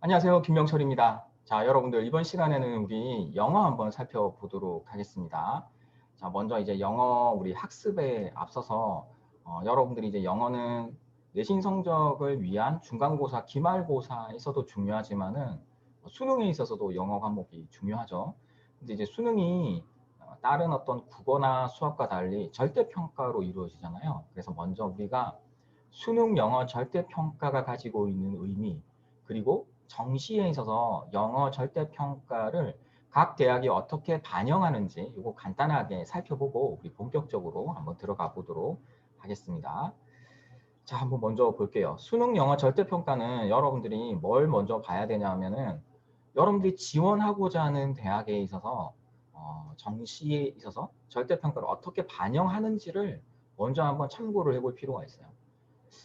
안녕하세요. 김명철입니다. 자, 여러분들 이번 시간에는 우리 영어 한번 살펴보도록 하겠습니다. 자, 먼저 이제 영어 우리 학습에 앞서서 여러분들이 이제 영어는 내신 성적을 위한 중간고사, 기말고사에서도 중요하지만은 수능에 있어서도 영어 과목이 중요하죠. 근데 이제 수능이 다른 어떤 국어나 수학과 달리 절대평가로 이루어지잖아요. 그래서 먼저 우리가 수능 영어 절대평가가 가지고 있는 의미, 그리고 정시에 있어서 영어 절대평가를 각 대학이 어떻게 반영하는지 이거 간단하게 살펴보고 우리 본격적으로 한번 들어가 보도록 하겠습니다. 자, 한번 먼저 볼게요. 수능 영어 절대평가는 여러분들이 뭘 먼저 봐야 되냐 하면은 여러분들이 지원하고자 하는 대학에 있어서 정시에 있어서 절대평가를 어떻게 반영하는지를 먼저 한번 참고를 해볼 필요가 있어요.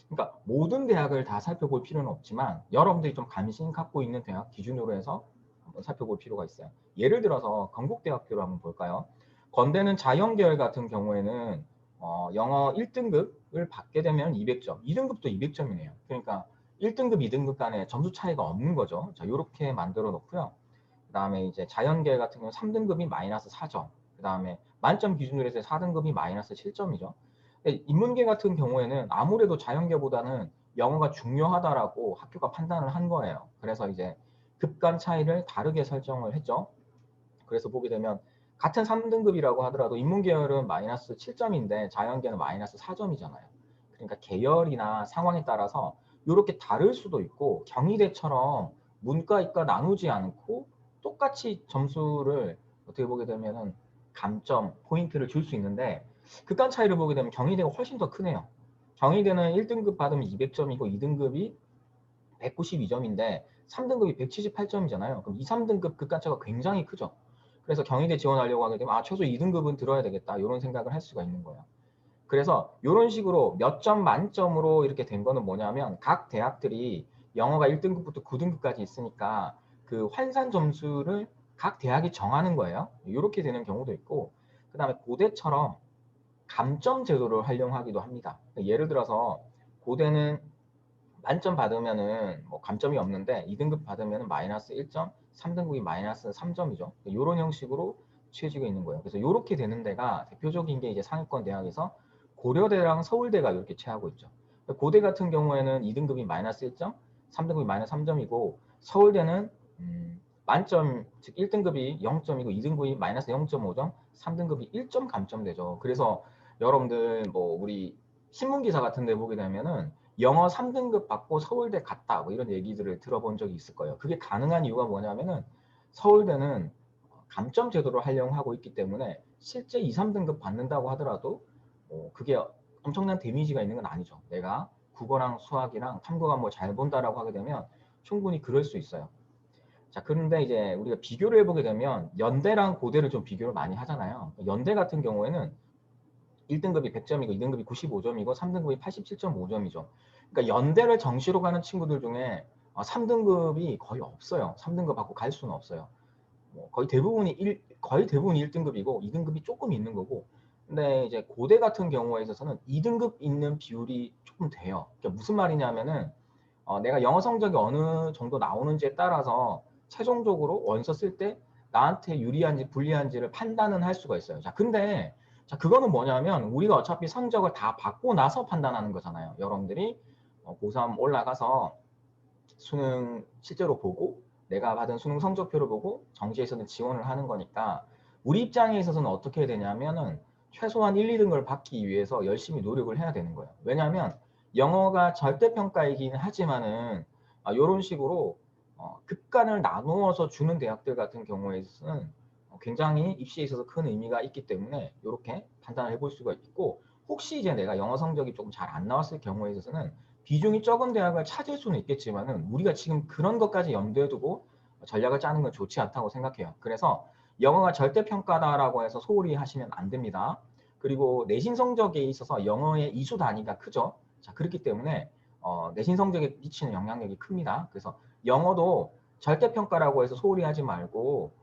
그러니까 모든 대학을 다 살펴볼 필요는 없지만 여러분들이 좀 관심 갖고 있는 대학 기준으로 해서 한번 살펴볼 필요가 있어요. 예를 들어서 건국대학교를 한번 볼까요? 건대는 자연계열 같은 경우에는 영어 1등급을 받게 되면 200점, 2등급도 200점이네요. 그러니까 1등급, 2등급 간에 점수 차이가 없는 거죠. 자, 이렇게 만들어 놓고요. 그 다음에 이제 자연계열 같은 경우는 3등급이 마이너스 4점, 그 다음에 만점 기준으로 해서 4등급이 마이너스 7점이죠. 인문계 같은 경우에는 아무래도 자연계보다는 영어가 중요하다라고 학교가 판단을 한 거예요. 그래서 이제 급간 차이를 다르게 설정을 했죠. 그래서 보게 되면 같은 3등급이라고 하더라도 인문계열은 마이너스 7점인데 자연계는 마이너스 4점이잖아요. 그러니까 계열이나 상황에 따라서 이렇게 다를 수도 있고 경희대처럼 문과, 이과 나누지 않고 똑같이 점수를 어떻게 보게 되면은 감점, 포인트를 줄 수 있는데 극단 차이를 보게 되면 경희대가 훨씬 더 크네요. 경희대는 1등급 받으면 200점이고 2등급이 192점인데 3등급이 178점이잖아요. 그럼 2, 3등급 극단차가 굉장히 크죠. 그래서 경희대 지원하려고 하게 되면 최소 2등급은 들어야 되겠다 이런 생각을 할 수가 있는 거예요. 그래서 이런 식으로 몇 점 만점으로 이렇게 된 거는 뭐냐면 각 대학들이 영어가 1등급부터 9등급까지 있으니까 그 환산 점수를 각 대학이 정하는 거예요. 이렇게 되는 경우도 있고 그 다음에 고대처럼 감점 제도를 활용하기도 합니다. 예를 들어서 고대는 만점 받으면은 뭐 감점이 없는데 2등급 받으면 마이너스 1점, 3등급이 마이너스 3점이죠. 이런 형식으로 취해지고 있는 거예요. 그래서 이렇게 되는 데가 대표적인 게 이제 상위권 대학에서 고려대랑 서울대가 이렇게 취하고 있죠. 고대 같은 경우에는 2등급이 마이너스 1점, 3등급이 마이너스 3점이고 서울대는 만점, 즉 1등급이 0점이고 2등급이 마이너스 0.5점, 3등급이 1점 감점되죠. 그래서 여러분들 뭐 우리 신문기사 같은 데 보게 되면은 영어 3등급 받고 서울대 갔다 뭐 이런 얘기들을 들어본 적이 있을 거예요. 그게 가능한 이유가 뭐냐면은 서울대는 감점 제도를 활용하고 있기 때문에 실제 2, 3등급 받는다고 하더라도 그게 엄청난 데미지가 있는 건 아니죠. 내가 국어랑 수학이랑 탐구 과목을 잘 본다라고 하게 되면 충분히 그럴 수 있어요. 자, 그런데 이제 우리가 비교를 해보게 되면 연대랑 고대를 좀 비교를 많이 하잖아요. 연대 같은 경우에는 1등급이 100점이고 2등급이 95점이고 3등급이 87.5점이죠. 그러니까 연대를 정시로 가는 친구들 중에 3등급이 거의 없어요. 3등급 받고 갈 수는 없어요. 뭐 거의 대부분이 1등급이고 2등급이 조금 있는 거고. 근데 이제 고대 같은 경우에 있어서는 2등급 있는 비율이 조금 돼요. 그러니까 무슨 말이냐면은 내가 영어 성적이 어느 정도 나오는지에 따라서 최종적으로 원서 쓸 때 나한테 유리한지 불리한지를 판단은 할 수가 있어요. 자, 근데 자, 그거는 뭐냐면 우리가 어차피 성적을 다 받고 나서 판단하는 거잖아요. 여러분들이 고3 올라가서 수능 실제로 보고 내가 받은 수능 성적표를 보고 정시에서는 지원을 하는 거니까 우리 입장에 있어서는 어떻게 해야 되냐면은 최소한 1, 2등을 받기 위해서 열심히 노력을 해야 되는 거예요. 왜냐하면 영어가 절대평가이긴 하지만은 이런 식으로 급간을 나누어서 주는 대학들 같은 경우에는 굉장히 입시에 있어서 큰 의미가 있기 때문에 이렇게 판단을 해볼 수가 있고 혹시 이제 내가 영어 성적이 조금 잘 안 나왔을 경우에 있어서는 비중이 적은 대학을 찾을 수는 있겠지만은 우리가 지금 그런 것까지 염두에 두고 전략을 짜는 건 좋지 않다고 생각해요. 그래서 영어가 절대평가다라고 해서 소홀히 하시면 안 됩니다. 그리고 내신 성적에 있어서 영어의 이수 단위가 크죠. 자, 그렇기 때문에 내신 성적에 미치는 영향력이 큽니다. 그래서 영어도 절대평가라고 해서 소홀히 하지 말고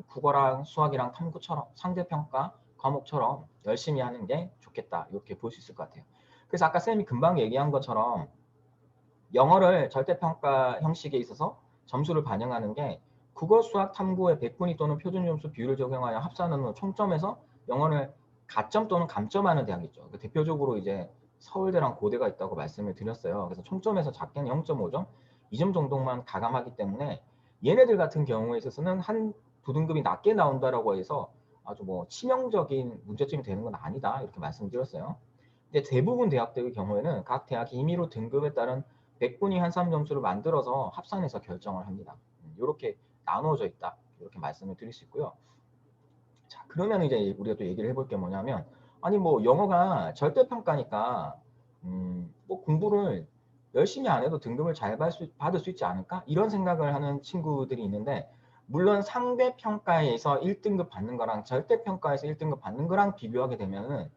국어랑 수학이랑 탐구처럼 상대평가 과목처럼 열심히 하는 게 좋겠다. 이렇게 볼 수 있을 것 같아요. 그래서 아까 쌤이 금방 얘기한 것처럼 영어를 절대평가 형식에 있어서 점수를 반영하는 게 국어, 수학, 탐구에 100분위 또는 표준점수 비율을 적용하여 합산한 후 총점에서 영어를 가점 또는 감점하는 대학이죠. 대표적으로 이제 서울대랑 고대가 있다고 말씀을 드렸어요. 그래서 총점에서 작게는 0.5점, 2점 정도만 가감하기 때문에 얘네들 같은 경우에 있어서는 한 두 등급이 낮게 나온다라고 해서 아주 뭐 치명적인 문제점이 되는 건 아니다 이렇게 말씀드렸어요. 근데 대부분 대학들의 경우에는 각 대학이 임의로 등급에 따른 100분위 환산 점수를 만들어서 합산해서 결정을 합니다. 이렇게 나누어져 있다 이렇게 말씀을 드릴 수 있고요. 자, 그러면 이제 우리가 또 얘기를 해볼 게 뭐냐면, 아니 뭐 영어가 절대평가니까 뭐 공부를 열심히 안 해도 등급을 잘 받을 수 있지 않을까? 이런 생각을 하는 친구들이 있는데, 물론 상대평가에서 1등급 받는 거랑 절대평가에서 1등급 받는 거랑 비교하게 되면은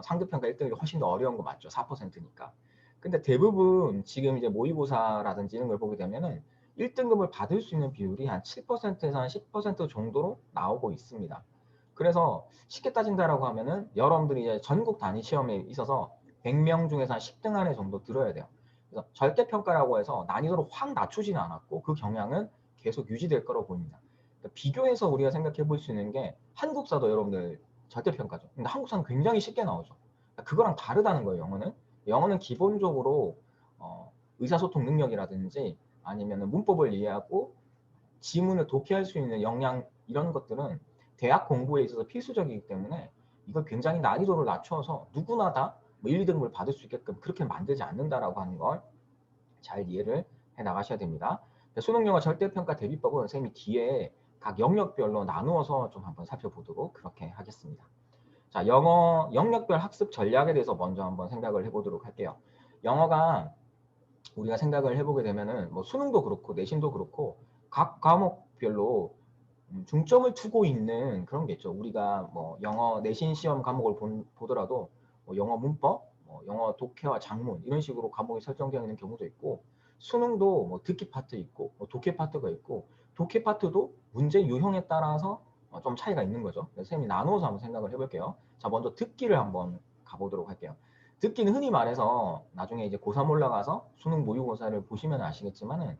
상대평가 1등급이 훨씬 더 어려운 거 맞죠? 4%니까. 근데 대부분 지금 이제 모의고사라든지 이런 걸 보게 되면은 1등급을 받을 수 있는 비율이 한 7%에서 한 10% 정도로 나오고 있습니다. 그래서 쉽게 따진다라고 하면은 여러분들이 이제 전국 단위 시험에 있어서 100명 중에서 한 10등 안에 정도 들어야 돼요. 그래서 절대평가라고 해서 난이도를 확 낮추지는 않았고 그 경향은 계속 유지될 거라고 보입니다. 그러니까 비교해서 우리가 생각해 볼 수 있는 게 한국사도 여러분들 절대평가죠. 근데 한국사는 굉장히 쉽게 나오죠. 그러니까 그거랑 다르다는 거예요, 영어는. 영어는 기본적으로 의사소통 능력이라든지 아니면 문법을 이해하고 지문을 독해할 수 있는 역량 이런 것들은 대학 공부에 있어서 필수적이기 때문에 이걸 굉장히 난이도를 낮춰서 누구나 다뭐 1등급을 받을 수 있게끔 그렇게 만들지 않는다라고 하는 걸 잘 이해를 해 나가셔야 됩니다. 수능영어 절대평가 대비법은 선생님이 뒤에 각 영역별로 나누어서 좀 한번 살펴보도록 그렇게 하겠습니다. 자, 영어 영역별 학습 전략에 대해서 먼저 한번 생각을 해보도록 할게요. 영어가 우리가 생각을 해보게 되면은 뭐 수능도 그렇고 내신도 그렇고 각 과목별로 중점을 두고 있는 그런 게 있죠. 우리가 뭐 영어 내신 시험 과목을 보더라도 뭐 영어 문법, 뭐 영어 독해와 작문 이런 식으로 과목이 설정되어 있는 경우도 있고 수능도 뭐 듣기 파트 있고 뭐 독해 파트가 있고 독해 파트도 문제 유형에 따라서 좀 차이가 있는 거죠. 그래서 선생님이 나누어서 한번 생각을 해볼게요. 자, 먼저 듣기를 한번 가보도록 할게요. 듣기는 흔히 말해서 나중에 이제 고3 올라가서 수능 모의고사를 보시면 아시겠지만은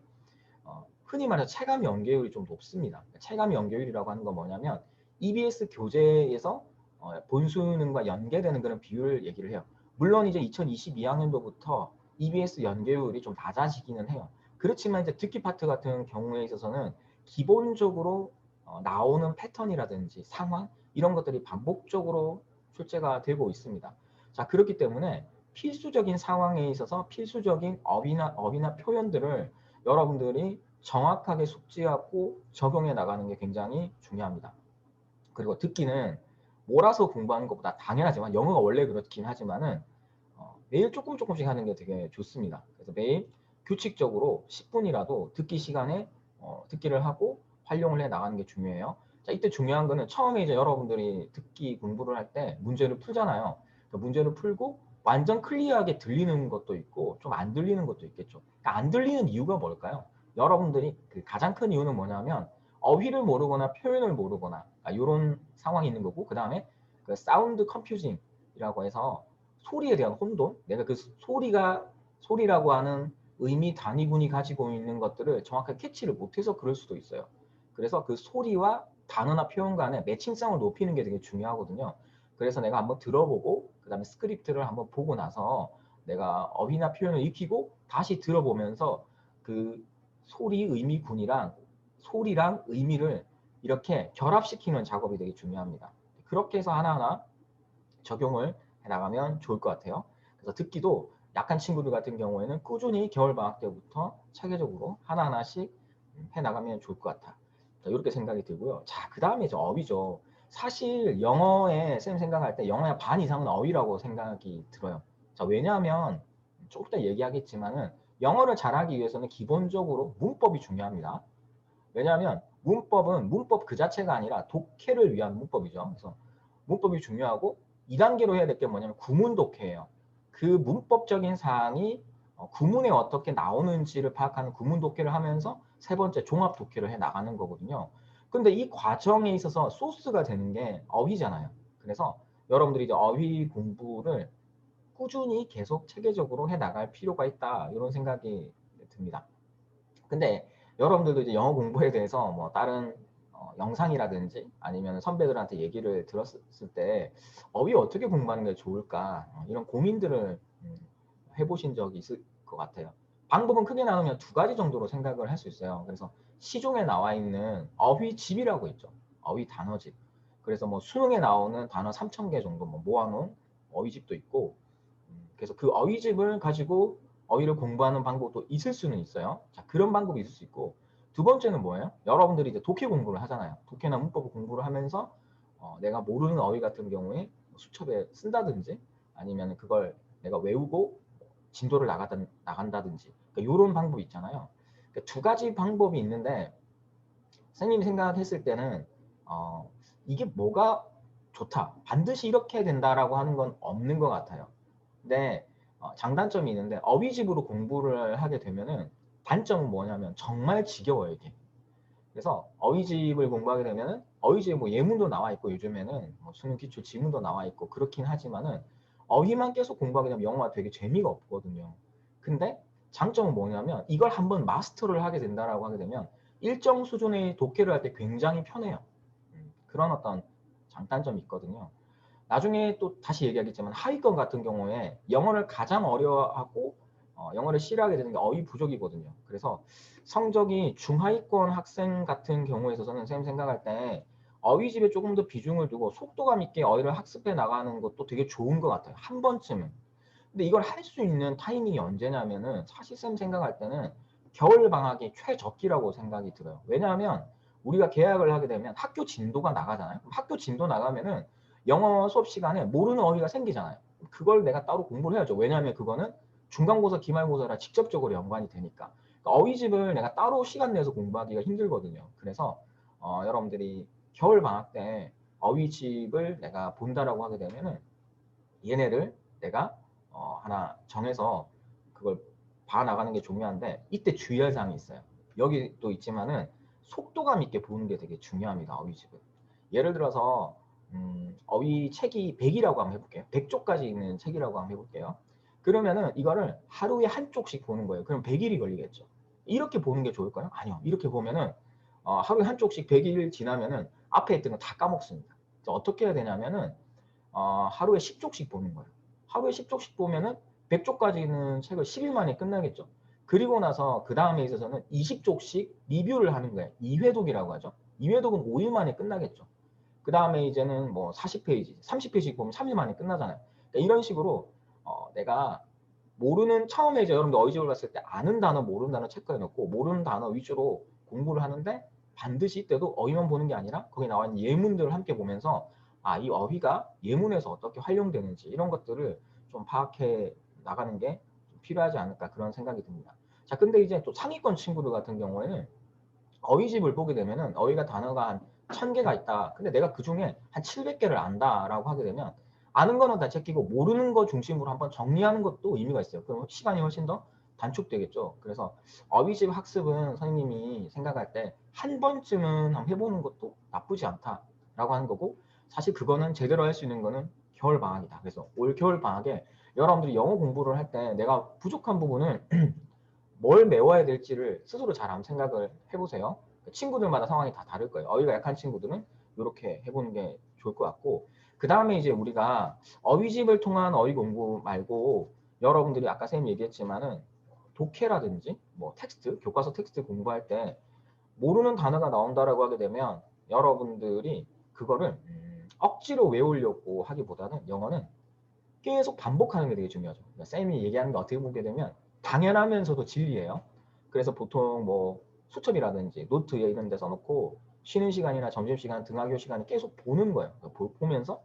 흔히 말해서 체감 연계율이 좀 높습니다. 체감 연계율이라고 하는 건 뭐냐면 EBS 교재에서 본수능과 연계되는 그런 비율을 얘기를 해요. 물론 이제 2022학년도부터 EBS 연계율이 좀 낮아지기는 해요. 그렇지만 이제 듣기 파트 같은 경우에 있어서는 기본적으로 나오는 패턴이라든지 상황 이런 것들이 반복적으로 출제가 되고 있습니다. 자, 그렇기 때문에 필수적인 상황에 있어서 필수적인 어휘나 표현들을 여러분들이 정확하게 숙지하고 적용해 나가는 게 굉장히 중요합니다. 그리고 듣기는 몰아서 공부하는 것보다 당연하지만 영어가 원래 그렇긴 하지만은 매일 조금씩 하는 게 되게 좋습니다. 그래서 매일 규칙적으로 10분이라도 듣기 시간에 듣기를 하고 활용을 해 나가는 게 중요해요. 자, 이때 중요한 거는 처음에 이제 여러분들이 듣기 공부를 할 때 문제를 풀잖아요. 그 문제를 풀고 완전 클리어하게 들리는 것도 있고 좀 안 들리는 것도 있겠죠. 그러니까 안 들리는 이유가 뭘까요? 여러분들이 그 가장 큰 이유는 뭐냐면 어휘를 모르거나 표현을 모르거나 이런 상황이 있는 거고 그 다음에 그 사운드 컴퓨징이라고 해서 소리에 대한 혼돈, 내가 그 소리라고 하는 의미 단위군이 가지고 있는 것들을 정확하게 캐치를 못해서 그럴 수도 있어요. 그래서 그 소리와 단어나 표현 간의 매칭성을 높이는 게 되게 중요하거든요. 그래서 내가 한번 들어보고 그 다음에 스크립트를 한번 보고 나서 내가 어휘나 표현을 익히고 다시 들어보면서 그 소리 의미군이랑 소리랑 의미를 이렇게 결합시키는 작업이 되게 중요합니다. 그렇게 해서 하나하나 적용을 해나가면 좋을 것 같아요. 그래서 듣기도 약한 친구들 같은 경우에는 꾸준히 겨울방학 때부터 체계적으로 하나하나씩 해나가면 좋을 것 같아. 자, 이렇게 생각이 들고요. 자, 그 다음에 이제 어휘죠. 사실 영어에 쌤 생각할 때 영어의 반 이상은 어휘라고 생각이 들어요. 자, 왜냐하면 조금 이따 얘기하겠지만은 영어를 잘하기 위해서는 기본적으로 문법이 중요합니다. 왜냐하면 문법은 문법 그 자체가 아니라 독해를 위한 문법이죠. 그래서 문법이 중요하고 2단계로 해야 될 게 뭐냐면 구문 독해예요. 그 문법적인 사항이 구문에 어떻게 나오는지를 파악하는 구문 독해를 하면서 세 번째 종합 독해를 해 나가는 거거든요. 근데 이 과정에 있어서 소스가 되는 게 어휘잖아요. 그래서 여러분들이 이제 어휘 공부를 꾸준히 계속 체계적으로 해 나갈 필요가 있다. 이런 생각이 듭니다. 근데 여러분들도 이제 영어 공부에 대해서 뭐 다른 영상이라든지 아니면 선배들한테 얘기를 들었을 때 어휘 어떻게 공부하는 게 좋을까 이런 고민들을 해보신 적이 있을 것 같아요. 방법은 크게 나누면 두 가지 정도로 생각을 할 수 있어요. 그래서 시중에 나와 있는 어휘집이라고 있죠. 어휘 단어집. 그래서 뭐 수능에 나오는 단어 3,000개 정도 뭐 모아놓은 어휘집도 있고, 그래서 그 어휘집을 가지고 어휘를 공부하는 방법도 있을 수는 있어요. 자, 그런 방법이 있을 수 있고, 두 번째는 뭐예요? 여러분들이 이제 독해 공부를 하잖아요. 독해나 문법 공부를 하면서 내가 모르는 어휘 같은 경우에 수첩에 쓴다든지 아니면 그걸 내가 외우고 진도를 나간다든지 그러니까 이런 방법이 있잖아요. 그러니까 두 가지 방법이 있는데 선생님이 생각했을 때는 이게 뭐가 좋다, 반드시 이렇게 된다라고 하는 건 없는 것 같아요. 근데 장단점이 있는데 어휘집으로 공부를 하게 되면은 단점은 뭐냐면 정말 지겨워요 이게. 그래서 어휘집을 공부하게 되면은 어휘집에 뭐 예문도 나와 있고 요즘에는 뭐 수능 기출 지문도 나와 있고 그렇긴 하지만은 어휘만 계속 공부하게 되면 영어가 되게 재미가 없거든요. 근데 장점은 뭐냐면 이걸 한번 마스터를 하게 된다라고 하게 되면 일정 수준의 독해를 할 때 굉장히 편해요. 그런 어떤 장단점이 있거든요. 나중에 또 다시 얘기하겠지만 하위권 같은 경우에 영어를 가장 어려워하고 영어를 싫어하게 되는 게 어휘 부족이거든요. 그래서 성적이 중하위권 학생 같은 경우에 있어서는 선생님 생각할 때 어휘집에 조금 더 비중을 두고 속도감 있게 어휘를 학습해 나가는 것도 되게 좋은 것 같아요. 한 번쯤은. 근데 이걸 할 수 있는 타이밍이 언제냐면은 사실 쌤 생각할 때는 겨울 방학이 최적기라고 생각이 들어요. 왜냐하면 우리가 계약을 하게 되면 학교 진도가 나가잖아요. 학교 진도 나가면은 영어 수업 시간에 모르는 어휘가 생기잖아요. 그걸 내가 따로 공부를 해야죠. 왜냐하면 그거는 중간고사, 기말고사랑 직접적으로 연관이 되니까. 그러니까 어휘집을 내가 따로 시간 내서 공부하기가 힘들거든요. 그래서 여러분들이 겨울 방학 때 어휘집을 내가 본다라고 하게 되면은 얘네를 내가 하나 정해서 그걸 봐 나가는 게 중요한데 이때 주의할 사항이 있어요. 여기 또 있지만은 속도감 있게 보는 게 되게 중요합니다. 어휘집은. 예를 들어서 어휘 책이 100이라고 한번 해볼게요. 100쪽까지 있는 책이라고 한번 해볼게요. 그러면은 이거를 하루에 한 쪽씩 보는 거예요. 그럼 100일이 걸리겠죠. 이렇게 보는 게 좋을까요? 아니요. 이렇게 보면은 하루에 한 쪽씩 100일 지나면은 앞에 있던 거 다 까먹습니다. 어떻게 해야 되냐면은 하루에 10쪽씩 보는 거예요. 하루에 10쪽씩 보면은 100쪽까지는 책을 10일 만에 끝나겠죠. 그리고 나서 그 다음에 있어서는 20쪽씩 리뷰를 하는 거예요. 2회독이라고 하죠. 2회독은 5일 만에 끝나겠죠. 그 다음에 이제는 뭐 40페이지, 30페이지 보면 3일 만에 끝나잖아요. 그러니까 이런 식으로 내가 모르는 처음에 이제 여러분들 어휘집을 봤을 때 아는 단어, 모르는 단어 체크해 놓고 모르는 단어 위주로 공부를 하는데 반드시 이때도 어휘만 보는 게 아니라 거기 나와 있는 예문들을 함께 보면서 이 어휘가 예문에서 어떻게 활용되는지 이런 것들을 좀 파악해 나가는 게 필요하지 않을까 그런 생각이 듭니다. 자, 근데 이제 또 상위권 친구들 같은 경우에는 어휘집을 보게 되면은 어휘가 단어가 한 1000개가 있다. 근데 내가 그 중에 한 700개를 안다라고 하게 되면 아는 거는 다 제끼고 모르는 거 중심으로 한번 정리하는 것도 의미가 있어요. 그럼 시간이 훨씬 더 단축되겠죠. 그래서 어휘집 학습은 선생님이 생각할 때 한 번쯤은 한번 해보는 것도 나쁘지 않다라고 하는 거고 사실 그거는 제대로 할 수 있는 거는 겨울 방학이다. 그래서 올 겨울 방학에 여러분들이 영어 공부를 할 때 내가 부족한 부분을 뭘 메워야 될지를 스스로 잘 한번 생각을 해보세요. 친구들마다 상황이 다 다를 거예요. 어휘가 약한 친구들은 이렇게 해보는 게 좋을 것 같고 그 다음에 이제 우리가 어휘집을 통한 어휘 공부 말고 여러분들이 아까 선생님 얘기했지만은 독해라든지 뭐 텍스트, 교과서 텍스트 공부할 때 모르는 단어가 나온다라고 하게 되면 여러분들이 그거를 억지로 외우려고 하기보다는 영어는 계속 반복하는 게 되게 중요하죠. 그러니까 쌤이 얘기하는 게 어떻게 보게 되면 당연하면서도 진리예요. 그래서 보통 뭐 수첩이라든지 노트에 이런 데 써놓고 쉬는 시간이나 점심시간, 등하교 시간에 계속 보는 거예요. 보면서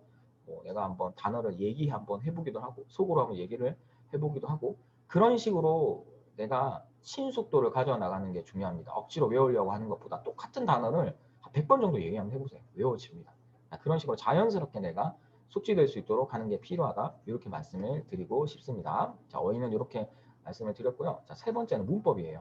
내가 한번 단어를 얘기 한번 해보기도 하고 속으로 한번 얘기를 해보기도 하고 그런 식으로 내가 신속도를 가져나가는 게 중요합니다. 억지로 외우려고 하는 것보다 똑같은 단어를 한 100번 정도 얘기 한번 해보세요. 외워집니다. 그런 식으로 자연스럽게 내가 숙지될 수 있도록 하는 게 필요하다. 이렇게 말씀을 드리고 싶습니다. 자, 어휘는 이렇게 말씀을 드렸고요. 자, 세 번째는 문법이에요.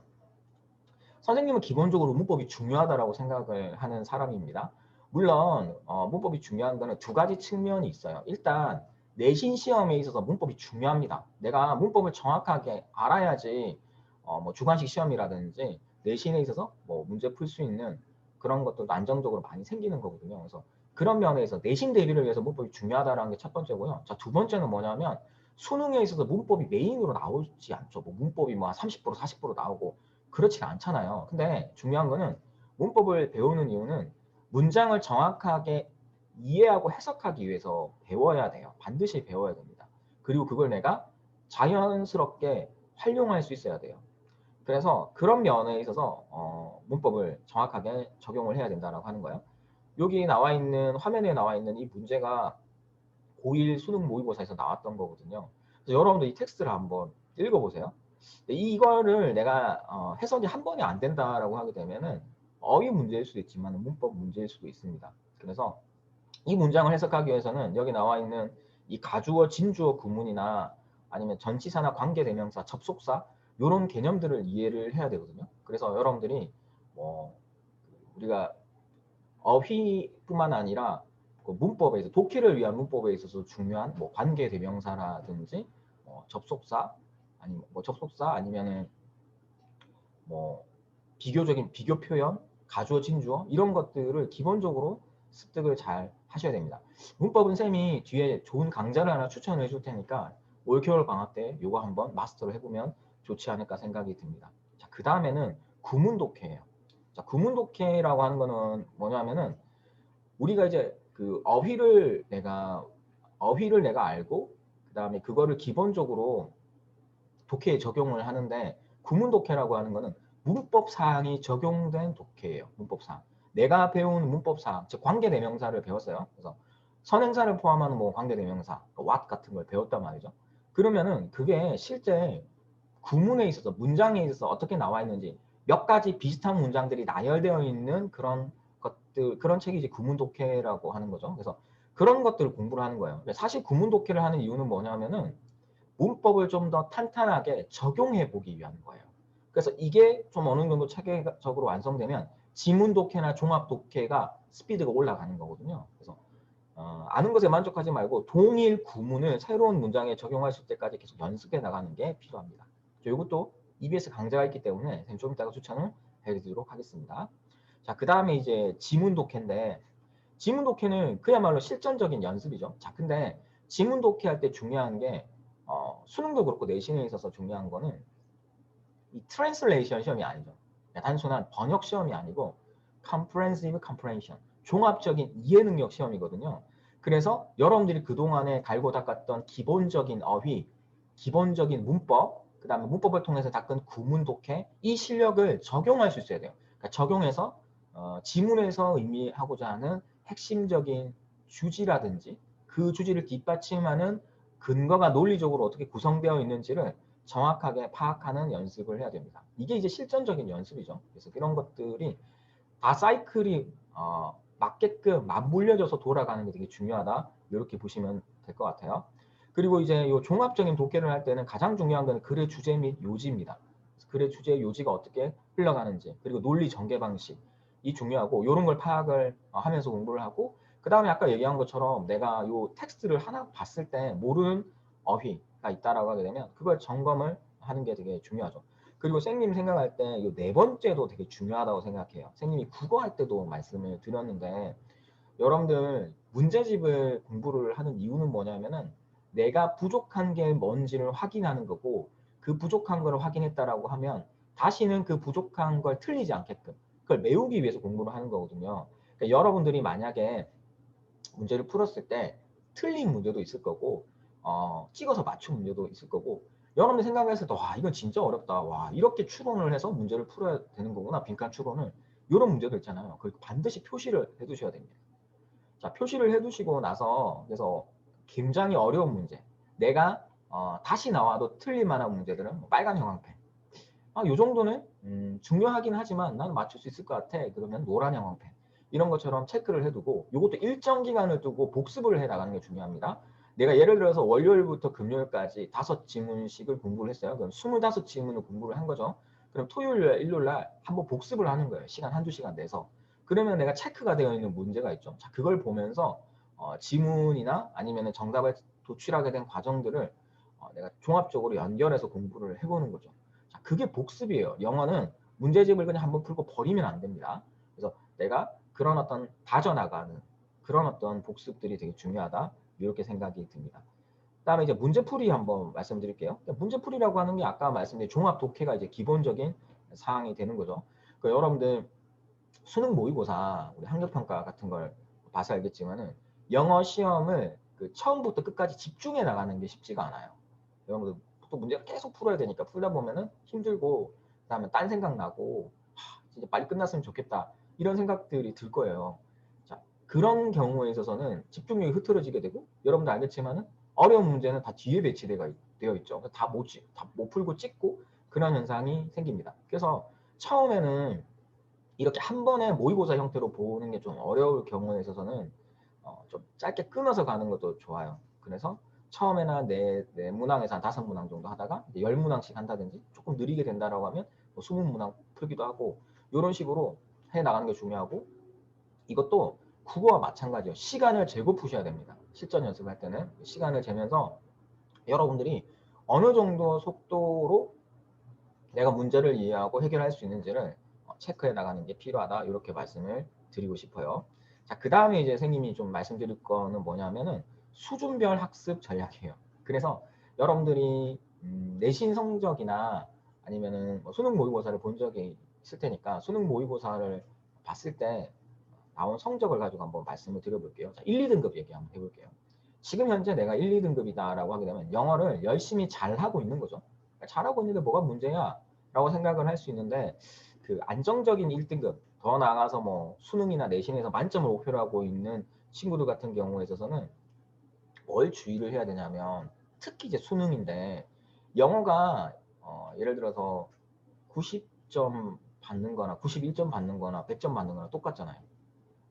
선생님은 기본적으로 문법이 중요하다고 생각을 하는 사람입니다. 물론 문법이 중요한 거는 두 가지 측면이 있어요. 일단 내신 시험에 있어서 문법이 중요합니다. 내가 문법을 정확하게 알아야지 뭐 주관식 시험이라든지 내신에 있어서 뭐 문제 풀 수 있는 그런 것들도 안정적으로 많이 생기는 거거든요. 그래서 그런 면에서 내신 대비를 위해서 문법이 중요하다는 게 첫 번째고요. 자, 두 번째는 뭐냐면 수능에 있어서 문법이 메인으로 나오지 않죠. 뭐 문법이 뭐 30% 40% 나오고 그렇지 않잖아요. 근데 중요한 거는 문법을 배우는 이유는 문장을 정확하게 이해하고 해석하기 위해서 배워야 돼요. 반드시 배워야 됩니다. 그리고 그걸 내가 자연스럽게 활용할 수 있어야 돼요. 그래서 그런 면에 있어서 문법을 정확하게 적용을 해야 된다라고 하는 거예요. 여기 나와 있는 화면에 나와 있는 이 문제가 고1 수능 모의고사에서 나왔던 거거든요. 그래서 여러분들 이 텍스트를 한번 읽어보세요. 이거를 내가 해석이 한 번에 안 된다라고 하게 되면은 어휘 문제일 수도 있지만 문법 문제일 수도 있습니다. 그래서 이 문장을 해석하기 위해서는 여기 나와 있는 이 가주어, 진주어 구문이나 아니면 전치사나 관계대명사, 접속사 이런 개념들을 이해를 해야 되거든요. 그래서 여러분들이 뭐 우리가 어휘뿐만 아니라 그 문법에서 독해를 위한 문법에 있어서 중요한 뭐 관계대명사라든지 접속사 아니면 뭐 접속사 아니면은 뭐 비교적인 비교 표현, 가주어, 진주어 이런 것들을 기본적으로 습득을 잘 하셔야 됩니다. 문법은 쌤이 뒤에 좋은 강좌를 하나 추천을 해줄 테니까 올겨울 방학 때 이거 한번 마스터를 해보면 좋지 않을까 생각이 듭니다. 자, 그 다음에는 구문독해예요. 자, 구문독해라고 하는 거는 뭐냐면은 우리가 이제 그 어휘를 내가 알고 그 다음에 그거를 기본적으로 독해에 적용을 하는데 구문 독해라고 하는 거는 문법 사항이 적용된 독해예요. 문법 사항. 내가 배운 문법 사항, 즉 관계 대명사를 배웠어요. 그래서 선행사를 포함하는 뭐 관계 대명사, what 같은 걸 배웠단 말이죠. 그러면은 그게 실제 구문에 있어서 문장에 있어서 어떻게 나와 있는지 몇 가지 비슷한 문장들이 나열되어 있는 그런 것들, 그런 책이 이제 구문 독해라고 하는 거죠. 그래서 그런 것들을 공부를 하는 거예요. 사실 구문 독해를 하는 이유는 뭐냐면은 문법을 좀 더 탄탄하게 적용해 보기 위한 거예요. 그래서 이게 좀 어느 정도 체계적으로 완성되면 지문 독해나 종합 독해가 스피드가 올라가는 거거든요. 그래서 아는 것에 만족하지 말고 동일 구문을 새로운 문장에 적용하실 때까지 계속 연습해 나가는 게 필요합니다. 이것도 EBS 강좌가 있기 때문에 좀 이따가 추천을 해드리도록 하겠습니다. 자, 그 다음에 이제 지문 독해인데 지문 독해는 그야말로 실전적인 연습이죠. 자, 근데 지문 독해할 때 중요한 게 수능도 그렇고 내신에 있어서 중요한 거는 이 트랜슬레이션 시험이 아니죠. 단순한 번역 시험이 아니고 comprehensive comprehension, 종합적인 이해 능력 시험이거든요. 그래서 여러분들이 그동안에 갈고 닦았던 기본적인 어휘, 기본적인 문법, 그 다음에 문법을 통해서 닦은 구문 독해, 이 실력을 적용할 수 있어야 돼요. 그러니까 적용해서 지문에서 의미하고자 하는 핵심적인 주지라든지 그 주지를 뒷받침하는 근거가 논리적으로 어떻게 구성되어 있는지를 정확하게 파악하는 연습을 해야 됩니다. 이게 이제 실전적인 연습이죠. 그래서 이런 것들이 다 사이클이 맞게끔 맞물려져서 돌아가는 게 되게 중요하다. 이렇게 보시면 될 것 같아요. 그리고 이제 이 종합적인 독해를 할 때는 가장 중요한 건 글의 주제 및 요지입니다. 글의 주제 요지가 어떻게 흘러가는지 그리고 논리 전개 방식이 중요하고 이런 걸 파악을 하면서 공부를 하고 그 다음에 아까 얘기한 것처럼 내가 이 텍스트를 하나 봤을 때 모르는 어휘가 있다라고 하게 되면 그걸 점검을 하는 게 되게 중요하죠. 그리고 쌤님 생각할 때 이 네 번째도 되게 중요하다고 생각해요. 쌤님이 국어 할 때도 말씀을 드렸는데 여러분들 문제집을 공부를 하는 이유는 뭐냐면은 내가 부족한 게 뭔지를 확인하는 거고 그 부족한 걸 확인했다라고 하면 다시는 그 부족한 걸 틀리지 않게끔 그걸 메우기 위해서 공부를 하는 거거든요. 그러니까 여러분들이 만약에 문제를 풀었을 때 틀린 문제도 있을 거고 찍어서 맞춘 문제도 있을 거고 여러분들 생각했을 때 와 이건 진짜 어렵다. 와 이렇게 추론을 해서 문제를 풀어야 되는 거구나. 빈칸 추론을. 이런 문제도 있잖아요. 그리고 반드시 표시를 해두셔야 됩니다. 자, 표시를 해두시고 나서 그래서 굉장히 어려운 문제 내가 다시 나와도 틀릴 만한 문제들은 뭐 빨간 형광펜 요 정도는 중요하긴 하지만 나는 맞출 수 있을 것 같아. 그러면 노란 형광펜 이런 것처럼 체크를 해두고 이것도 일정 기간을 두고 복습을 해 나가는 게 중요합니다. 내가 예를 들어서 월요일부터 금요일까지 5지문씩을 공부를 했어요. 그럼 25지문을 공부를 한 거죠. 그럼 토요일, 일요일 날 한번 복습을 하는 거예요. 시간 한두 시간 내서. 그러면 내가 체크가 되어 있는 문제가 있죠. 자, 그걸 보면서 지문이나 아니면 정답을 도출하게 된 과정들을 내가 종합적으로 연결해서 공부를 해보는 거죠. 자, 그게 복습이에요. 영어는 문제집을 그냥 한번 풀고 버리면 안 됩니다. 그래서 내가 그런 어떤 다져나가는 그런 어떤 복습들이 되게 중요하다. 이렇게 생각이 듭니다. 그다음에 이제 문제풀이 한번 말씀드릴게요. 문제풀이라고 하는 게 아까 말씀드린 종합 독해가 이제 기본적인 사항이 되는 거죠. 여러분들 수능 모의고사, 우리 학력평가 같은 걸 봐서 알겠지만은 영어 시험을 그 처음부터 끝까지 집중해 나가는 게 쉽지가 않아요. 여러분들 또 문제를 계속 풀어야 되니까 풀다 보면은 힘들고 그다음에 딴 생각 나고 진짜 빨리 끝났으면 좋겠다 이런 생각들이 들 거예요. 자, 그런 경우에 있어서는 집중력이 흐트러지게 되고 여러분도 알겠지만은 어려운 문제는 다 뒤에 배치되어 있죠. 다 못 풀고 찍고 그런 현상이 생깁니다. 그래서 처음에는 이렇게 한 번에 모의고사 형태로 보는 게 좀 어려울 경우에 있어서는 좀 짧게 끊어서 가는 것도 좋아요. 그래서 처음에는 네 문항에서 한 5문항 정도 하다가 10문항씩 한다든지 조금 느리게 된다라고 하면 뭐 20문항 풀기도 하고 이런 식으로 해 나가는 게 중요하고 이것도 국어와 마찬가지예요. 시간을 재고 푸셔야 됩니다. 실전 연습할 때는 시간을 재면서 여러분들이 어느 정도 속도로 내가 문제를 이해하고 해결할 수 있는지를 체크해 나가는 게 필요하다. 이렇게 말씀을 드리고 싶어요. 자, 그 다음에 이제 선생님이 좀 말씀드릴 거는 뭐냐면은 수준별 학습 전략이에요. 그래서 여러분들이 내신 성적이나 아니면은 뭐 수능 모의고사를 본 적이 있을 테니까 수능 모의고사를 봤을 때 나온 성적을 가지고 한번 말씀을 드려볼게요. 자, 1, 2등급 얘기 한번 해볼게요. 지금 현재 내가 1, 2등급이다라고 하게 되면 영어를 열심히 잘하고 있는 거죠. 잘하고 있는데 뭐가 문제야? 라고 생각을 할 수 있는데 그 안정적인 1등급 더 나아가서 뭐 수능이나 내신에서 만점을 목표로 하고 있는 친구들 같은 경우에 있어서는 뭘 주의를 해야 되냐면 특히 이제 수능인데 영어가 예를 들어서 90점 받는 거나 91점 받는 거나 100점 받는 거나 똑같잖아요.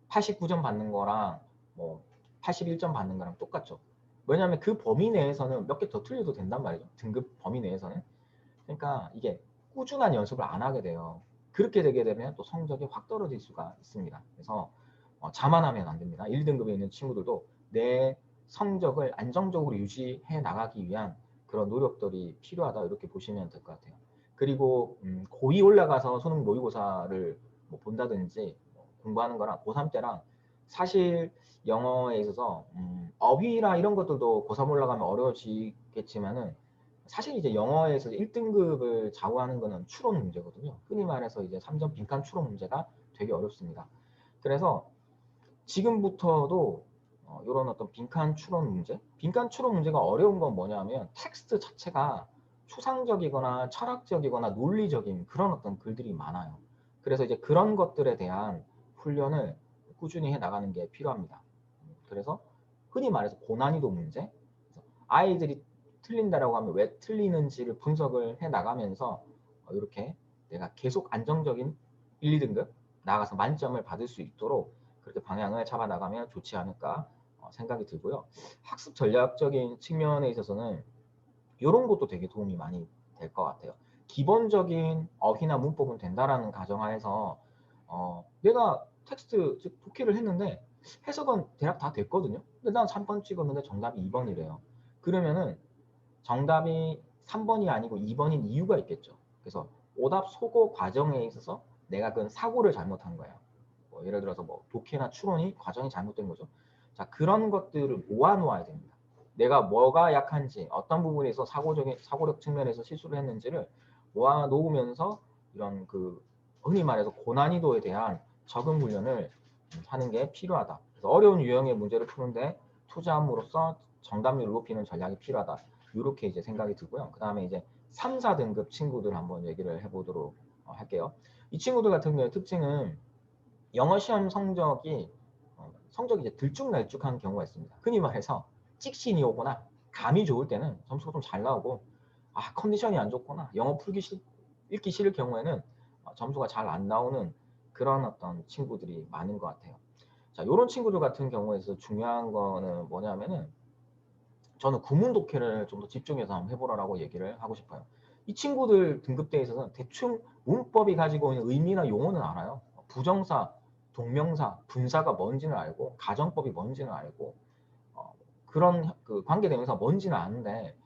89점 받는 거랑 뭐 81점 받는 거랑 똑같죠. 왜냐하면 그 범위 내에서는 몇 개 더 틀려도 된단 말이죠. 등급 범위 내에서는. 그러니까 이게 꾸준한 연습을 안 하게 돼요. 그렇게 되게 되면 또 성적이 확 떨어질 수가 있습니다. 그래서 자만하면 안 됩니다. 1등급에 있는 친구들도 내 성적을 안정적으로 유지해 나가기 위한 그런 노력들이 필요하다 이렇게 보시면 될 것 같아요. 그리고 고2 올라가서 수능 모의고사를 뭐 본다든지 공부하는 거랑 고3 때랑 사실 영어에 있어서 어휘나 이런 것들도 고3 올라가면 어려워지겠지만은 사실 이제 영어에서 1등급을 좌우하는 거는 추론 문제거든요. 흔히 말해서 이제 3점 빈칸 추론 문제가 되게 어렵습니다. 그래서 지금부터도 이런 어떤 빈칸 추론 문제? 빈칸 추론 문제가 어려운 건 뭐냐면 텍스트 자체가 추상적이거나 철학적이거나 논리적인 그런 어떤 글들이 많아요. 그래서 이제 그런 것들에 대한 훈련을 꾸준히 해 나가는 게 필요합니다. 그래서 흔히 말해서 고난이도 문제, 아이들이 틀린다라고 하면 왜 틀리는지를 분석을 해 나가면서 이렇게 내가 계속 안정적인 1, 2등급 나가서 만점을 받을 수 있도록 그렇게 방향을 잡아 나가면 좋지 않을까 생각이 들고요. 학습 전략적인 측면에 있어서는 이런 것도 되게 도움이 많이 될 것 같아요. 기본적인 어휘나 문법은 된다라는 가정하에서 내가 텍스트 즉 독해를 했는데 해석은 대략 다 됐거든요. 근데 난 3번 찍었는데 정답이 2번이래요. 그러면은 정답이 3번이 아니고 2번인 이유가 있겠죠. 그래서 오답 소거 과정에 있어서 내가 그 사고를 잘못한 거예요. 뭐 예를 들어서 뭐 독해나 추론이 과정이 잘못된 거죠. 자, 그런 것들을 모아놓아야 됩니다. 내가 뭐가 약한지 어떤 부분에서 사고력 측면에서 실수를 했는지를 모아놓으면서 이런 그 흔히 말해서 고난이도에 대한 적응 훈련을 하는 게 필요하다. 그래서 어려운 유형의 문제를 푸는데 투자함으로써 정답률을 높이는 전략이 필요하다. 이렇게 이제 생각이 들고요. 그 다음에 이제 3, 4등급 친구들 한번 얘기를 해보도록 할게요. 이 친구들 같은 경우에 특징은 영어 시험 성적이 이제 들쭉날쭉한 경우가 있습니다. 흔히 말해서 찍신이 오거나 감이 좋을 때는 점수가 좀 잘 나오고 컨디션이 안 좋거나 영어 읽기 싫을 경우에는 점수가 잘 안 나오는 그런 어떤 친구들이 많은 것 같아요. 자, 이런 친구들 같은 경우에서 중요한 거는 뭐냐면은 저는 구문 독해를 좀 더 집중해서 한번 해보라고 얘기를 하고 싶어요. 이 친구들 등급대에 있어서는 대충 문법이 가지고 있는 의미나 용어는 알아요. 부정사, 동명사, 분사가 뭔지는 알고 가정법이 뭔지는 알고 그런 그 관계대명사 뭔지는 아는데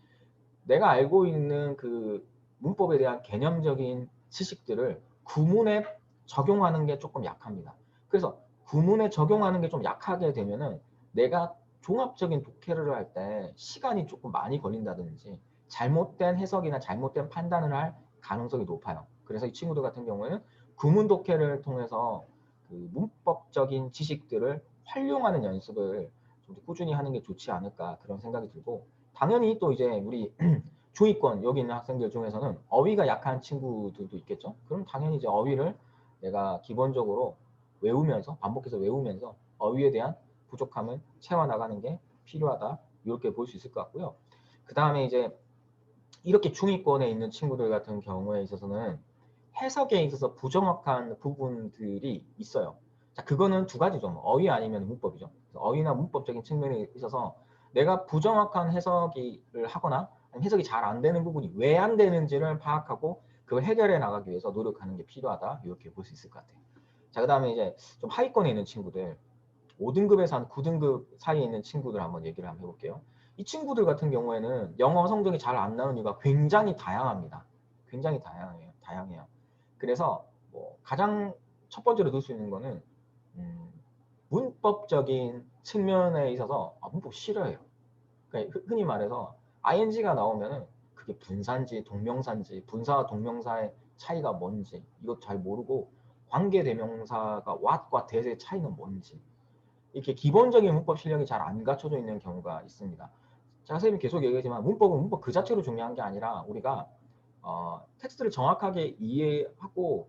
내가 알고 있는 그 문법에 대한 개념적인 지식들을 구문에 적용하는 게 조금 약합니다. 그래서 구문에 적용하는 게 좀 약하게 되면은 내가 종합적인 독해를 할 때 시간이 조금 많이 걸린다든지 잘못된 해석이나 잘못된 판단을 할 가능성이 높아요. 그래서 이 친구들 같은 경우에는 구문 독해를 통해서 그 문법적인 지식들을 활용하는 연습을 좀 꾸준히 하는 게 좋지 않을까 그런 생각이 들고, 당연히 또 이제 우리 중위권 여기 있는 학생들 중에서는 어휘가 약한 친구들도 있겠죠. 그럼 당연히 이제 어휘를 내가 기본적으로 외우면서 반복해서 외우면서 어휘에 대한 부족함을 채워나가는 게 필요하다, 이렇게 볼 수 있을 것 같고요. 그 다음에 이제 이렇게 중위권에 있는 친구들 같은 경우에 있어서는 해석에 있어서 부정확한 부분들이 있어요. 자, 그거는 두 가지죠. 어휘 아니면 문법이죠. 어휘나 문법적인 측면에 있어서 내가 부정확한 해석을 하거나 해석이 잘 안 되는 부분이 왜 안 되는지를 파악하고 그걸 해결해 나가기 위해서 노력하는 게 필요하다, 이렇게 볼 수 있을 것 같아요. 자, 그 다음에 이제 좀 하위권에 있는 친구들, 5등급에서 한 9등급 사이에 있는 친구들 한번 얘기를 한번 해볼게요. 이 친구들 같은 경우에는 영어 성적이 잘 안 나오는 이유가 굉장히 다양합니다. 굉장히 다양해요. 그래서 뭐 가장 첫 번째로 들 수 있는 거는 문법적인 측면에 있어서 문법 싫어해요. 그러니까 흔히 말해서 ing가 나오면은 그게 분사인지 동명사인지, 분사와 동명사의 차이가 뭔지 이것 잘 모르고, 관계대명사가 what과 that의 차이는 뭔지, 이렇게 기본적인 문법 실력이 잘 안 갖춰져 있는 경우가 있습니다. 제가 선생님이 계속 얘기하지만 문법은 문법 그 자체로 중요한 게 아니라 우리가 텍스트를 정확하게 이해하고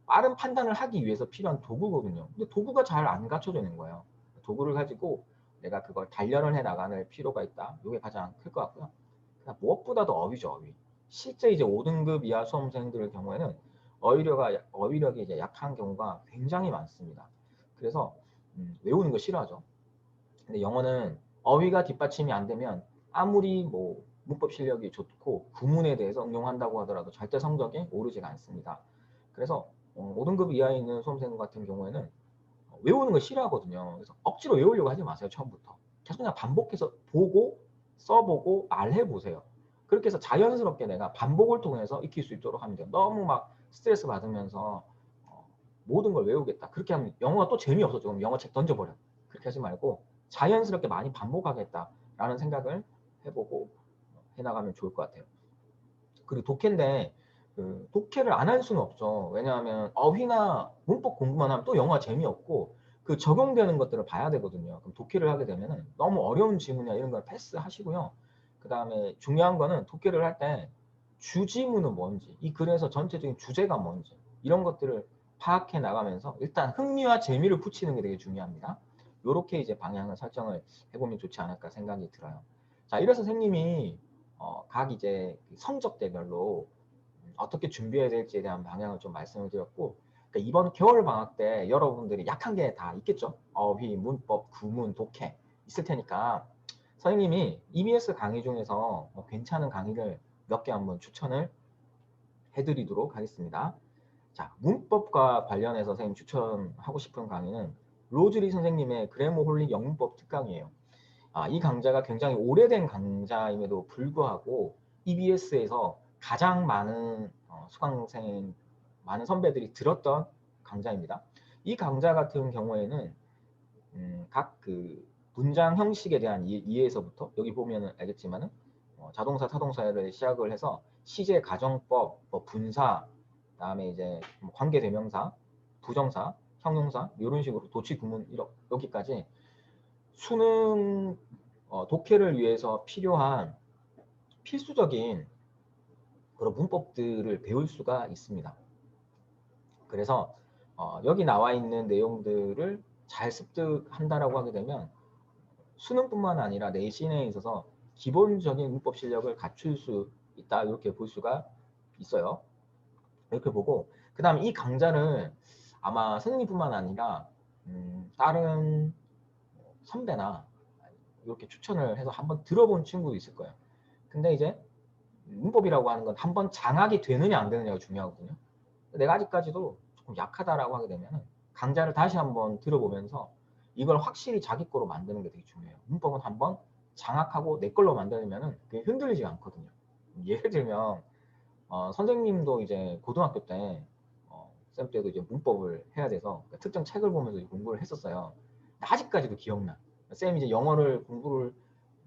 빠른 판단을 하기 위해서 필요한 도구거든요. 근데 도구가 잘 안 갖춰져 있는 거예요. 도구를 가지고 내가 그걸 단련을 해 나가는 필요가 있다. 이게 가장 클 것 같고요. 무엇보다도 어휘죠, 어휘. 실제 이제 5등급 이하 수험생들의 경우에는 어휘력이 이제 약한 경우가 굉장히 많습니다. 그래서 외우는 거 싫어하죠. 근데 영어는 어휘가 뒷받침이 안 되면 아무리 뭐 문법 실력이 좋고 구문에 대해서 응용한다고 하더라도 절대 성적이 오르지가 않습니다. 그래서 5등급 이하에 있는 수험생 같은 경우에는 외우는 걸 싫어하거든요. 그래서 억지로 외우려고 하지 마세요. 처음부터. 계속 그냥 반복해서 보고 써보고 말해보세요. 그렇게 해서 자연스럽게 내가 반복을 통해서 익힐 수 있도록 하면 돼요. 너무 막 스트레스 받으면서 모든 걸 외우겠다. 그렇게 하면 영어가 또 재미없어져. 그럼 영어 책 던져버려. 그렇게 하지 말고 자연스럽게 많이 반복하겠다라는 생각을 해보고 해나가면 좋을 것 같아요. 그리고 독해인데 그 독해를 안 할 수는 없죠. 왜냐하면 어휘나 문법 공부만 하면 또 영어가 재미없고 그 적용되는 것들을 봐야 되거든요. 그럼 독해를 하게 되면 너무 어려운 지문이나 이런 걸 패스하시고요. 그 다음에 중요한 거는 독해를 할 때 주지문은 뭔지, 이 글에서 전체적인 주제가 뭔지 이런 것들을 파악해 나가면서 일단 흥미와 재미를 붙이는 게 되게 중요합니다. 이렇게 이제 방향을 설정을 해보면 좋지 않을까 생각이 들어요. 자, 이래서 선생님이 각 이제 성적대별로 어떻게 준비해야 될지에 대한 방향을 좀 말씀을 드렸고, 그러니까 이번 겨울 방학 때 여러분들이 약한 게 다 있겠죠. 어휘, 문법, 구문, 독해 있을 테니까 선생님이 EBS 강의 중에서 괜찮은 강의를 몇 개 한번 추천을 해드리도록 하겠습니다. 자, 문법과 관련해서 선생님 추천하고 싶은 강의는 로즈리 선생님의 그래머홀릭 영문법 특강이에요. 이 강좌가 굉장히 오래된 강좌임에도 불구하고 EBS에서 가장 많은 수강생, 많은 선배들이 들었던 강좌입니다. 이 강좌 같은 경우에는 각 그 문장 형식에 대한 이해에서부터 여기 보면 알겠지만은 자동사, 타동사를 시작을 해서 시제, 가정법, 분사, 그다음에 이제 관계대명사, 부정사, 형용사 이런 식으로 도치, 구문 여기까지 수능 독해를 위해서 필요한 필수적인 그런 문법들을 배울 수가 있습니다. 그래서 여기 나와 있는 내용들을 잘 습득한다라고 하게 되면 수능뿐만 아니라 내신에 있어서 기본적인 문법 실력을 갖출 수 있다, 이렇게 볼 수가 있어요. 이렇게 보고 그 다음에 이 강좌를 아마 선생님뿐만 아니라 다른 선배나 이렇게 추천을 해서 한번 들어본 친구도 있을 거예요. 근데 이제 문법이라고 하는 건 한번 장악이 되느냐 안 되느냐가 중요하거든요. 내가 아직까지도 조금 약하다라고 하게 되면 강좌를 다시 한번 들어보면서 이걸 확실히 자기 거로 만드는 게 되게 중요해요. 문법은 한번 장악하고 내 걸로 만들면 그게 흔들리지 않거든요. 예를 들면 선생님도 이제 고등학교 때 쌤 때도 이제 문법을 해야 돼서 특정 책을 보면서 공부를 했었어요. 아직까지도 기억나. 쌤이 이제 영어를 공부를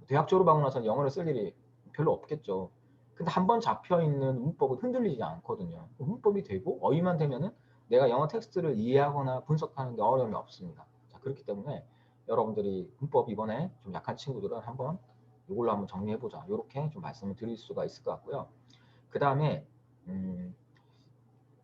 대학 졸업하고 나서 영어를 쓸 일이 별로 없겠죠. 근데 한번 잡혀 있는 문법은 흔들리지 않거든요. 문법이 되고 어휘만 되면은 내가 영어 텍스트를 이해하거나 분석하는 데 어려움이 없습니다. 자, 그렇기 때문에 여러분들이 문법 이번에 좀 약한 친구들은 한번 이걸로 한번 정리해보자. 이렇게 좀 말씀을 드릴 수가 있을 것 같고요. 그 다음에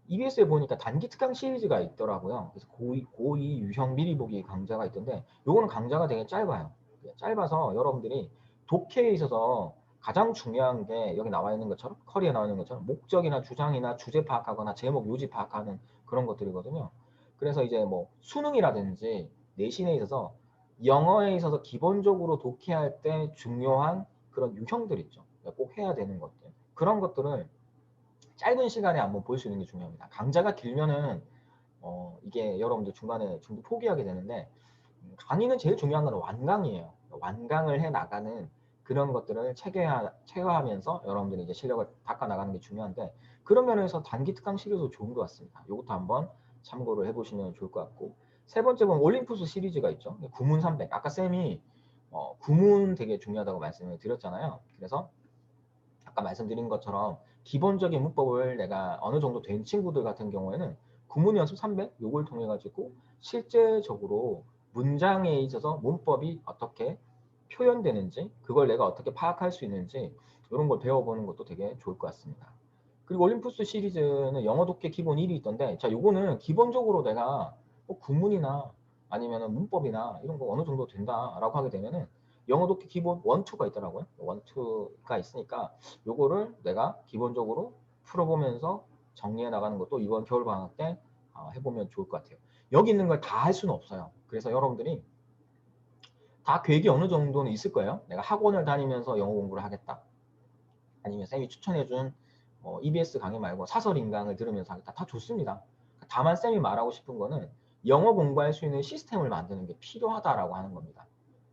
EBS에 보니까 단기 특강 시리즈가 있더라고요. 그래서 고2 유형 미리 보기 강좌가 있던데 요거는 강좌가 되게 짧아요. 짧아서 여러분들이 독해에 있어서 가장 중요한 게 여기 나와 있는 것처럼 커리에 나와 있는 것처럼 목적이나 주장이나 주제 파악하거나 제목 요지 파악하는 그런 것들이거든요. 그래서 이제 뭐 수능이라든지 내신에 있어서 영어에 있어서 기본적으로 독해할 때 중요한 그런 유형들 있죠. 꼭 해야 되는 것들. 그런 것들을 짧은 시간에 한번 볼 수 있는 게 중요합니다. 강좌가 길면은 이게 여러분들 중간에 중도 포기하게 되는데 강의는 제일 중요한 건 완강이에요. 완강을 해 나가는 그런 것들을 체계화하면서 여러분들이 이제 실력을 닦아 나가는 게 중요한데 그런 면에서 단기 특강 시리즈도 좋은 것 같습니다. 이것도 한번 참고를 해보시면 좋을 것 같고 세 번째 는 올림푸스 시리즈가 있죠. 구문 300. 아까 쌤이 구문 되게 중요하다고 말씀을 드렸잖아요. 그래서 아까 말씀드린 것처럼 기본적인 문법을 내가 어느 정도 된 친구들 같은 경우에는 구문 연습 300 요걸 통해 가지고 실제적으로 문장에 있어서 문법이 어떻게 표현되는지 그걸 내가 어떻게 파악할 수 있는지 이런 걸 배워보는 것도 되게 좋을 것 같습니다. 그리고 올림푸스 시리즈는 영어 독해 기본 1이 있던데 자 요거는 기본적으로 내가 뭐 구문이나 아니면 문법이나 이런 거 어느 정도 된다라고 하게 되면은 영어 독해 기본 1, 2가 있더라고요. 1, 2가 있으니까 요거를 내가 기본적으로 풀어보면서 정리해 나가는 것도 이번 겨울방학 때 해보면 좋을 것 같아요. 여기 있는 걸 다 할 수는 없어요. 그래서 여러분들이 다 계획이 어느 정도는 있을 거예요. 내가 학원을 다니면서 영어 공부를 하겠다. 아니면 쌤이 추천해준 EBS 강의 말고 사설 인강을 들으면서 하겠다. 다 좋습니다. 다만 쌤이 말하고 싶은 거는 영어 공부할 수 있는 시스템을 만드는 게 필요하다라고 하는 겁니다.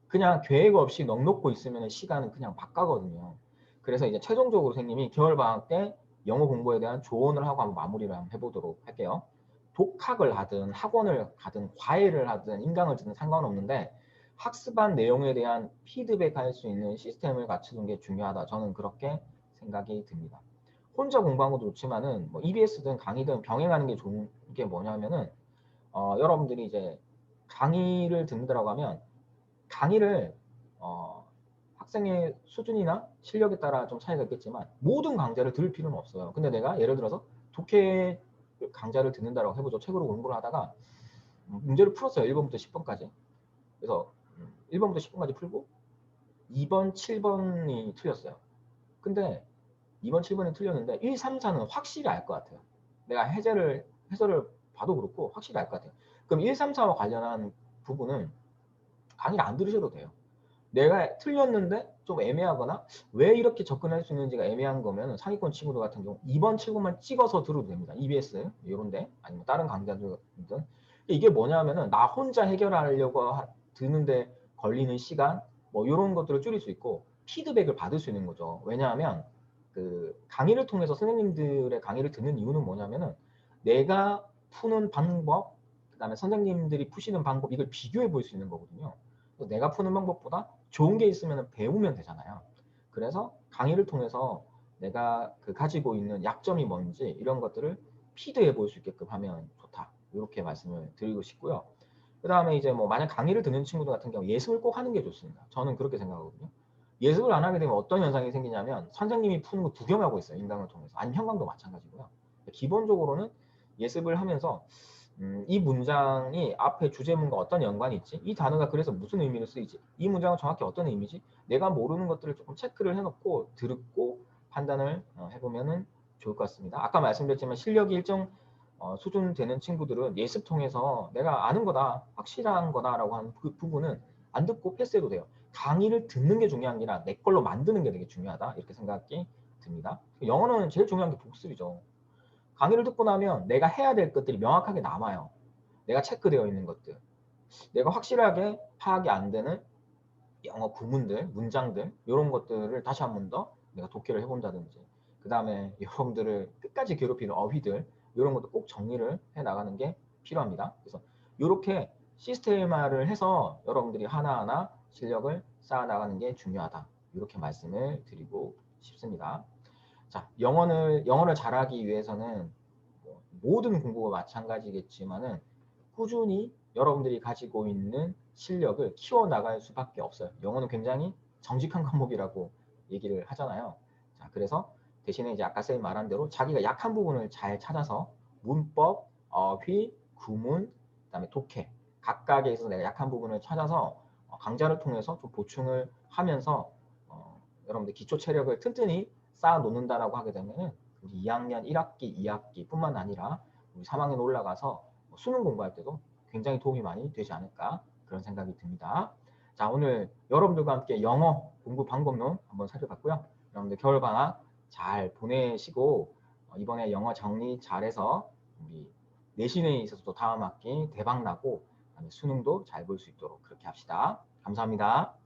그냥 계획 없이 넋놓고 있으면 시간은 그냥 막 가거든요. 그래서 이제 최종적으로 선생님이 겨울방학 때 영어 공부에 대한 조언을 하고 한번 마무리를 한번 해보도록 할게요. 독학을 하든 학원을 가든 과외를 하든 인강을 듣든 상관없는데 학습한 내용에 대한 피드백할 수 있는 시스템을 갖추는 게 중요하다. 저는 그렇게 생각이 듭니다. 혼자 공부하는 것도 좋지만은 뭐 EBS든 강의든 병행하는 게 좋은 게 뭐냐면은 여러분들이 이제 강의를 듣는다고 하면 강의를 학생의 수준이나 실력에 따라 좀 차이가 있겠지만 모든 강좌를 들을 필요는 없어요. 근데 내가 예를 들어서 독해 강좌를 듣는다고 해보죠. 책으로 공부를 하다가 문제를 풀었어요. 1번부터 10번까지. 그래서 1번부터 10번까지 풀고 2번, 7번이 틀렸어요. 근데 2번, 7번이 틀렸는데 1, 3, 4는 확실히 알 것 같아요. 내가 해설을 봐도 그렇고 확실히 알 것 같아요. 그럼 1, 3, 4와 관련한 부분은 강의를 안 들으셔도 돼요. 내가 틀렸는데 좀 애매하거나 왜 이렇게 접근할 수 있는지가 애매한 거면 상위권 친구들 같은 경우 2번, 7번만 찍어서 들어도 됩니다. EBS 이런데 아니면 다른 강좌들든 이게 뭐냐면은 나 혼자 해결하려고 듣는데 걸리는 시간 뭐 이런 것들을 줄일 수 있고 피드백을 받을 수 있는 거죠. 왜냐하면 그 강의를 통해서 선생님들의 강의를 듣는 이유는 뭐냐면은 내가 푸는 방법 그다음에 선생님들이 푸시는 방법 이걸 비교해 볼 수 있는 거거든요. 내가 푸는 방법보다 좋은 게 있으면 배우면 되잖아요. 그래서 강의를 통해서 내가 그 가지고 있는 약점이 뭔지 이런 것들을 피드해 볼 수 있게끔 하면 좋다. 이렇게 말씀을 드리고 싶고요. 그 다음에 이제 뭐 만약 강의를 듣는 친구들 같은 경우 예습을 꼭 하는 게 좋습니다. 저는 그렇게 생각하거든요. 예습을 안 하게 되면 어떤 현상이 생기냐면 선생님이 푸는 거 구경하고 있어요. 인강을 통해서. 아니면 형광도 마찬가지고요. 기본적으로는 예습을 하면서 이 문장이 앞에 주제문과 어떤 연관이 있지? 이 단어가 그래서 무슨 의미로 쓰이지? 이 문장은 정확히 어떤 의미지? 내가 모르는 것들을 조금 체크를 해놓고 듣고 판단을 해보면 좋을 것 같습니다. 아까 말씀드렸지만 실력이 일정 수준 되는 친구들은 예습 통해서 내가 아는 거다, 확실한 거다라고 하는 그 부분은 안 듣고 패스해도 돼요. 강의를 듣는 게 중요한 게 아니라 내 걸로 만드는 게 되게 중요하다 이렇게 생각이 듭니다. 영어는 제일 중요한 게 복습이죠. 강의를 듣고 나면 내가 해야 될 것들이 명확하게 남아요. 내가 체크되어 있는 것들. 내가 확실하게 파악이 안 되는 영어 구문들, 문장들 이런 것들을 다시 한 번 더 내가 독해를 해본다든지 그 다음에 여러분들을 끝까지 괴롭히는 어휘들 이런 것도 꼭 정리를 해 나가는 게 필요합니다. 그래서 이렇게 시스템화를 해서 여러분들이 하나하나 실력을 쌓아 나가는 게 중요하다. 이렇게 말씀을 드리고 싶습니다. 자, 영어를 잘하기 위해서는 뭐 모든 공부가 마찬가지겠지만은 꾸준히 여러분들이 가지고 있는 실력을 키워 나갈 수밖에 없어요. 영어는 굉장히 정직한 과목이라고 얘기를 하잖아요. 자, 그래서 대신에 이제 아까 쌤이 말한 대로 자기가 약한 부분을 잘 찾아서 문법, 어휘, 구문, 그다음에 독해 각각에 있어서 내가 약한 부분을 찾아서 강좌를 통해서 좀 보충을 하면서 여러분들 기초 체력을 튼튼히 쌓아 놓는다라고 하게 되면은 우리 2학년 1학기, 2학기뿐만 아니라 우리 3학년 올라가서 수능 공부할 때도 굉장히 도움이 많이 되지 않을까 그런 생각이 듭니다. 자, 오늘 여러분들과 함께 영어 공부 방법론 한번 살펴봤고요. 여러분들 겨울방학 잘 보내시고 이번에 영어 정리 잘해서 우리 내신에 있어서도 다음 학기 대박 나고 수능도 잘 볼 수 있도록 그렇게 합시다. 감사합니다.